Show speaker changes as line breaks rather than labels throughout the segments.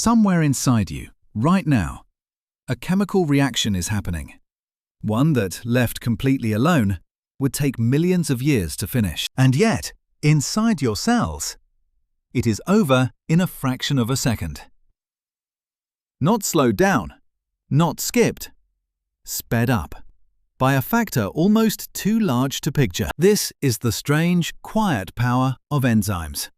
Somewhere inside you, right now, a chemical reaction is happening. One that, left completely alone, would take millions of years to finish. And yet, inside your cells, it is over in a fraction of a second. Not slowed down, not skipped, sped up, by a factor almost too large to picture. This is the strange, quiet power of enzymes.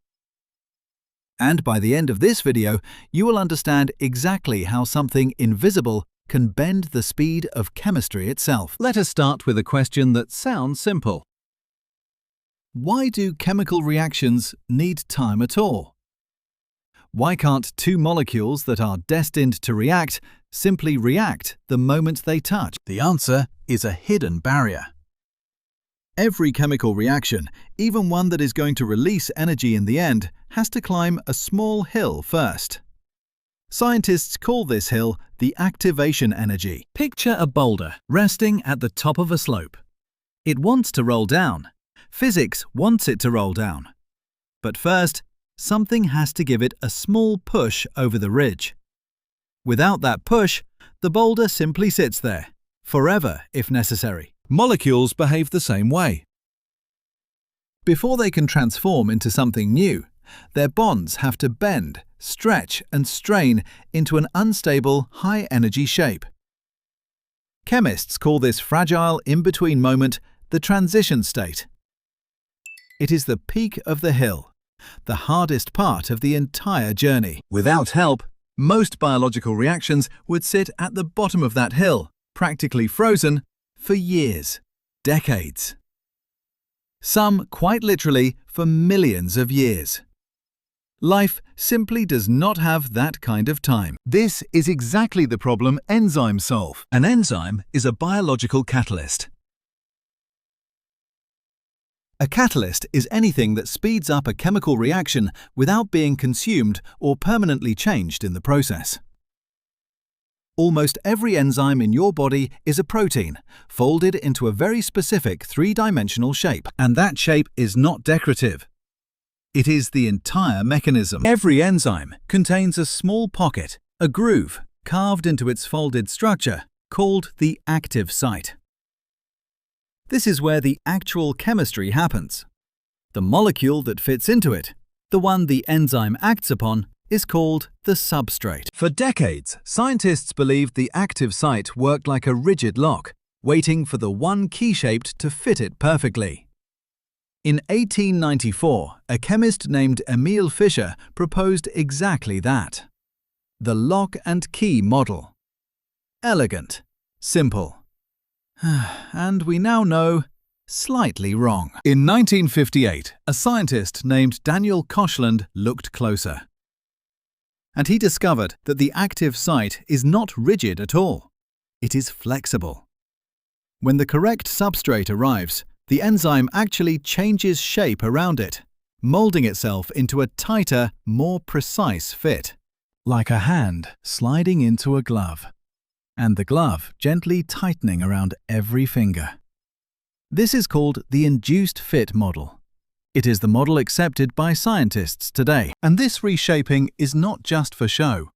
And by the end of this video, you will understand exactly how something invisible can bend the speed of chemistry itself. Let us start with a question that sounds simple. Why do chemical reactions need time at all? Why can't two molecules that are destined to react simply react the moment they touch? The answer is a hidden barrier. Every chemical reaction, even one that is going to release energy in the end, has to climb a small hill first. Scientists call this hill the activation energy. Picture a boulder resting at the top of a slope. It wants to roll down. Physics wants it to roll down. But first, something has to give it a small push over the ridge. Without that push, the boulder simply sits there, forever if necessary. Molecules behave the same way. Before they can transform into something new, their bonds have to bend, stretch and strain into an unstable, high-energy shape. Chemists call this fragile in-between moment the transition state. It is the peak of the hill, the hardest part of the entire journey. Without help, most biological reactions would sit at the bottom of that hill, practically frozen, for years, decades. Some, quite literally, for millions of years. Life simply does not have that kind of time. This is exactly the problem enzymes solve. An enzyme is a biological catalyst. A catalyst is anything that speeds up a chemical reaction without being consumed or permanently changed in the process. Almost every enzyme in your body is a protein, folded into a very specific three-dimensional shape. And that shape is not decorative. It is the entire mechanism. Every enzyme contains a small pocket, a groove, carved into its folded structure, called the active site. This is where the actual chemistry happens. The molecule that fits into it, the one the enzyme acts upon, is called the substrate. For decades, scientists believed the active site worked like a rigid lock, waiting for the one key-shaped to fit it perfectly. In 1894, a chemist named Emil Fischer proposed exactly that. The lock and key model. Elegant, simple. And we now know, slightly wrong. In 1958, a scientist named Daniel Koshland looked closer. And he discovered that the active site is not rigid at all. It is flexible. When the correct substrate arrives, the enzyme actually changes shape around it, molding itself into a tighter, more precise fit. Like a hand sliding into a glove, and the glove gently tightening around every finger. This is called the induced fit model. It is the model accepted by scientists today, and this reshaping is not just for show.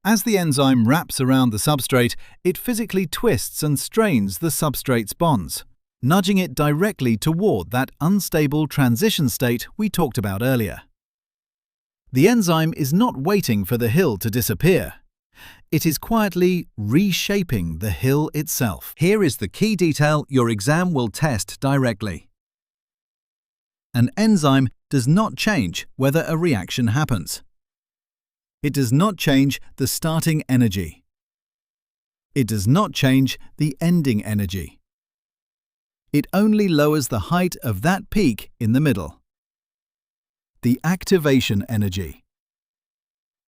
As the enzyme wraps around the substrate, it physically twists and strains the substrate's bonds, nudging it directly toward that unstable transition state we talked about earlier. The enzyme is not waiting for the hill to disappear. It is quietly reshaping the hill itself. Here is the key detail your exam will test directly. An enzyme does not change whether a reaction happens. It does not change the starting energy. It does not change the ending energy. It only lowers the height of that peak in the middle. The activation energy.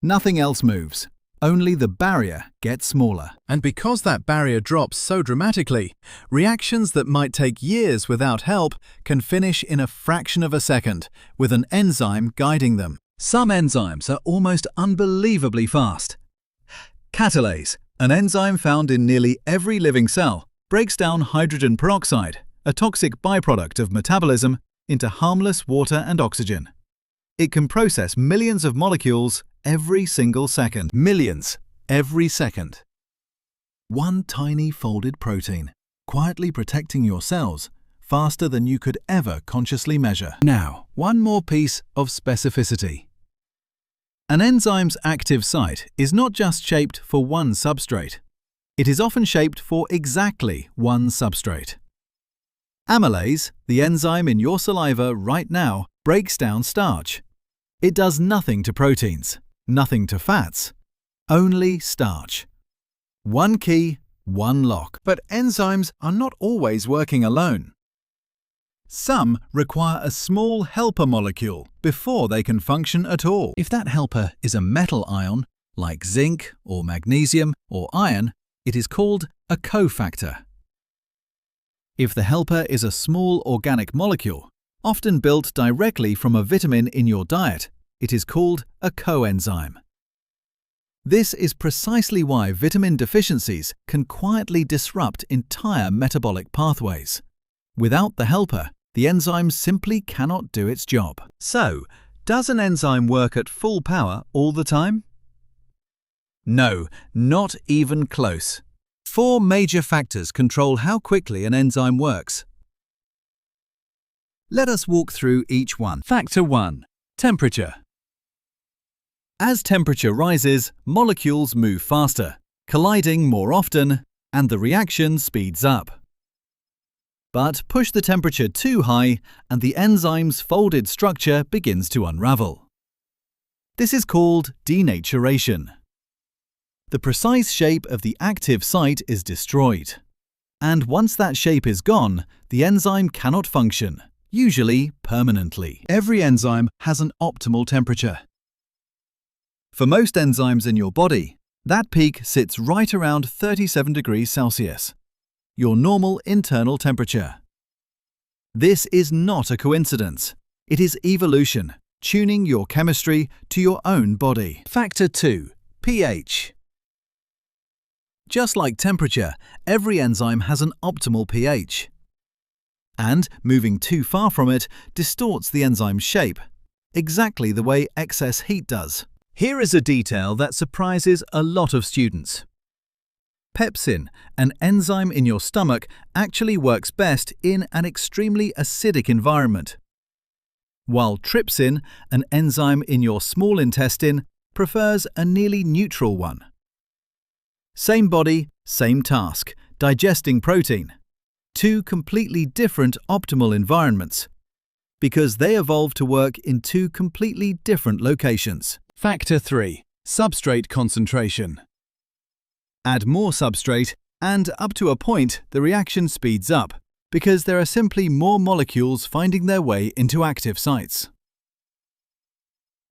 Nothing else moves. Only the barrier gets smaller. And because that barrier drops so dramatically, reactions that might take years without help can finish in a fraction of a second, with an enzyme guiding them. Some enzymes are almost unbelievably fast. Catalase, an enzyme found in nearly every living cell, breaks down hydrogen peroxide, a toxic byproduct of metabolism, into harmless water and oxygen. It can process millions of molecules every single second. Millions every second. One tiny folded protein, quietly protecting your cells faster than you could ever consciously measure. Now, one more piece of specificity. An enzyme's active site is not just shaped for one substrate. It is often shaped for exactly one substrate. Amylase, the enzyme in your saliva right now, breaks down starch. It does nothing to proteins, nothing to fats, only starch. One key, one lock. But enzymes are not always working alone. Some require a small helper molecule before they can function at all. If that helper is a metal ion, like zinc or magnesium or iron, it is called a cofactor. If the helper is a small organic molecule, often built directly from a vitamin in your diet, it is called a coenzyme. This is precisely why vitamin deficiencies can quietly disrupt entire metabolic pathways. Without the helper, the enzyme simply cannot do its job. So, does an enzyme work at full power all the time? No, not even close. 4 major factors control how quickly an enzyme works. Let us walk through each one. Factor 1. Temperature. As temperature rises, molecules move faster, colliding more often, and the reaction speeds up. But push the temperature too high, and the enzyme's folded structure begins to unravel. This is called denaturation. The precise shape of the active site is destroyed. And once that shape is gone, the enzyme cannot function, usually permanently. Every enzyme has an optimal temperature. For most enzymes in your body, that peak sits right around 37 degrees Celsius, your normal internal temperature. This is not a coincidence. It is evolution, tuning your chemistry to your own body. Factor 2. pH. Just like temperature, every enzyme has an optimal pH. And moving too far from it distorts the enzyme's shape, exactly the way excess heat does. Here is a detail that surprises a lot of students. Pepsin, an enzyme in your stomach, actually works best in an extremely acidic environment, while trypsin, an enzyme in your small intestine, prefers a nearly neutral one. Same body, same task, digesting protein. 2 completely different optimal environments, because they evolved to work in 2 completely different locations. Factor 3. Substrate concentration. Add more substrate, and up to a point, the reaction speeds up, because there are simply more molecules finding their way into active sites.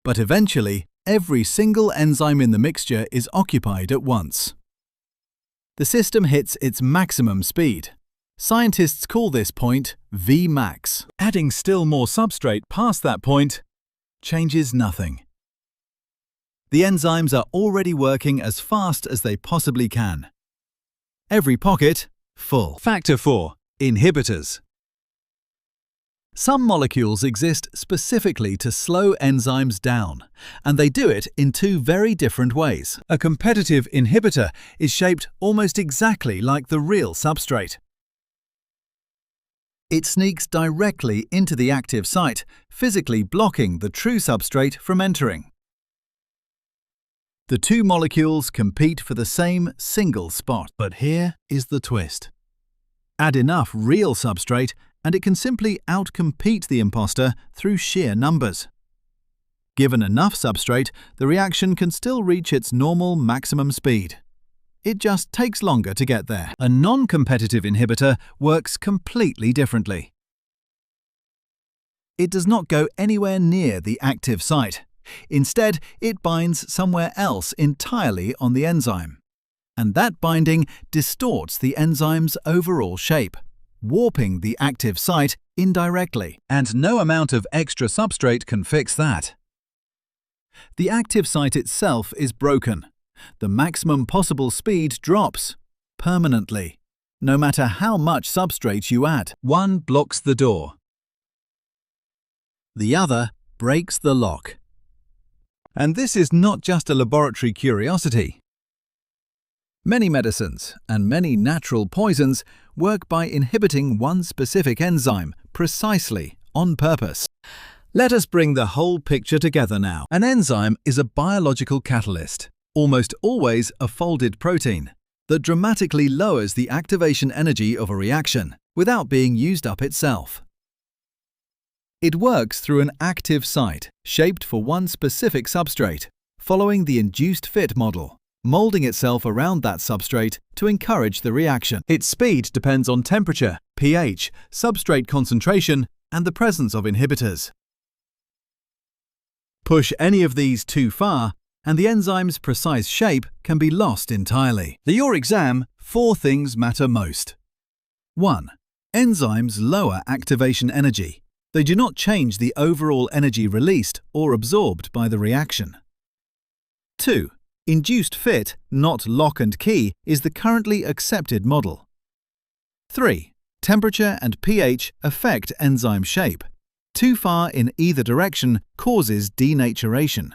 But eventually, every single enzyme in the mixture is occupied at once. The system hits its maximum speed. Scientists call this point Vmax. Adding still more substrate past that point changes nothing. The enzymes are already working as fast as they possibly can. Every pocket full. Factor 4. Inhibitors. Some molecules exist specifically to slow enzymes down, and they do it in 2 very different ways. A competitive inhibitor is shaped almost exactly like the real substrate. It sneaks directly into the active site, physically blocking the true substrate from entering. The 2 molecules compete for the same single spot. But here is the twist. Add enough real substrate and it can simply outcompete the imposter through sheer numbers. Given enough substrate, the reaction can still reach its normal maximum speed. It just takes longer to get there. A non-competitive inhibitor works completely differently. It does not go anywhere near the active site. Instead, it binds somewhere else entirely on the enzyme. And that binding distorts the enzyme's overall shape, warping the active site indirectly. And no amount of extra substrate can fix that. The active site itself is broken. The maximum possible speed drops permanently, no matter how much substrate you add. One blocks the door. The other breaks the lock. And this is not just a laboratory curiosity. Many medicines and many natural poisons work by inhibiting one specific enzyme precisely on purpose. Let us bring the whole picture together now. An enzyme is a biological catalyst, almost always a folded protein, that dramatically lowers the activation energy of a reaction without being used up itself. It works through an active site shaped for one specific substrate, following the induced fit model, molding itself around that substrate to encourage the reaction. Its speed depends on temperature, pH, substrate concentration, and the presence of inhibitors. Push any of these too far, and the enzyme's precise shape can be lost entirely. For your exam, 4 things matter most. 1. Enzymes lower activation energy. They do not change the overall energy released or absorbed by the reaction. 2. Induced fit, not lock and key, is the currently accepted model. 3. Temperature and pH affect enzyme shape. Too far in either direction causes denaturation.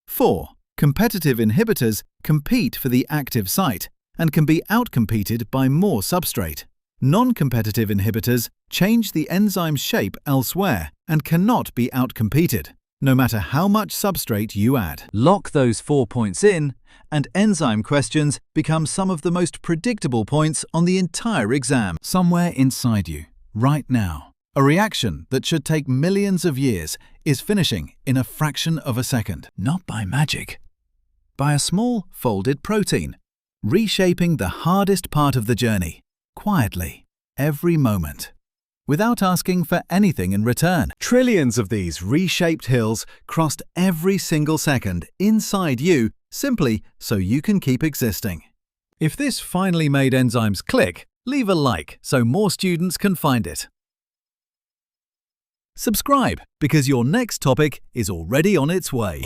4. Competitive inhibitors compete for the active site and can be outcompeted by more substrate. Non-competitive inhibitors change the enzyme's shape elsewhere and cannot be outcompeted, no matter how much substrate you add. Lock those 4 points in, and enzyme questions become some of the most predictable points on the entire exam. Somewhere inside you, right now, a reaction that should take millions of years is finishing in a fraction of a second. Not by magic. By a small, folded protein, reshaping the hardest part of the journey, quietly, every moment, without asking for anything in return. Trillions of these reshaped hills crossed every single second inside you simply so you can keep existing. If this finally made enzymes click, leave a like so more students can find it. Subscribe, because your next topic is already on its way.